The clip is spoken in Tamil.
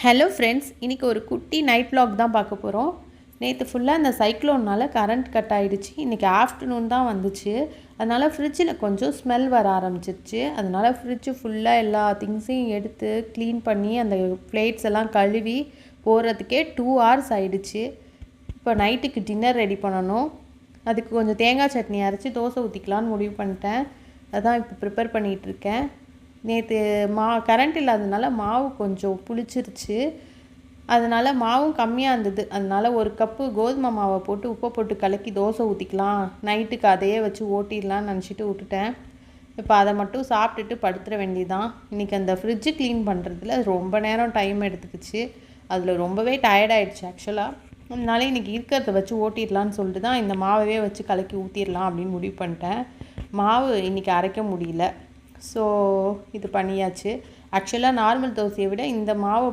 ஹலோ ஃப்ரெண்ட்ஸ், இன்றைக்கி ஒரு குட்டி நைட் vlog தான் பார்க்க போகிறோம். நேற்று ஃபுல்லாக இந்த சைக்ளோனால் கரண்ட் கட் ஆகிடுச்சு. இன்றைக்கி ஆஃப்டர்நூன் தான் வந்துச்சு. அதனால் ஃப்ரிட்ஜில் கொஞ்சம் ஸ்மெல் வர ஆரம்பிச்சிருச்சு. அதனால் ஃப்ரிட்ஜு ஃபுல்லாக எல்லா திங்ஸையும் எடுத்து க்ளீன் பண்ணி அந்த பிளேட்ஸ் எல்லாம் கழுவி போடுறதுக்கே 2 hours ஆகிடுச்சு. இப்போ நைட்டுக்கு டின்னர் ரெடி பண்ணணும். அதுக்கு கொஞ்சம் தேங்காய் சட்னி அரைச்சி தோசை ஊற்றிக்கலான்னு முடிவு பண்ணிட்டேன். அதான் இப்போ ப்ரிப்பேர் பண்ணிகிட்ருக்கேன். நேற்று கரண்ட் இல்லாததுனால மாவு கொஞ்சம் புளிச்சிருச்சு. அதனால் மாவும் கம்மியாக இருந்தது. அதனால் 1 கப்பு கோதுமை மாவை போட்டு உப்பை போட்டு கலக்கி தோசை ஊற்றிக்கலாம், நைட்டுக்கு அதையே வச்சு ஓட்டிடலான்னு நினச்சிட்டு விட்டுட்டேன். இப்போ அதை மட்டும் சாப்பிட்டுட்டு படுத்துட வேண்டியதான். இன்றைக்கி அந்த ஃப்ரிட்ஜு க்ளீன் பண்ணுறதுல ரொம்ப நேரம் டைம் எடுத்துக்கிச்சு. அதில் ரொம்பவே டயர்டாயிடுச்சு ஆக்சுவலாக. அதனால இன்றைக்கி இருக்கிறத வச்சு ஓட்டிடலான்னு சொல்லிட்டு தான் இந்த மாவையே வச்சு கலக்கி ஊற்றிடலாம் அப்படின்னு முடிவு பண்ணிட்டேன். மாவு இன்றைக்கி அரைக்க முடியல. ஸோ இது பண்ணியாச்சு. ஆக்சுவலாக நார்மல் தோசையை விட இந்த மாவை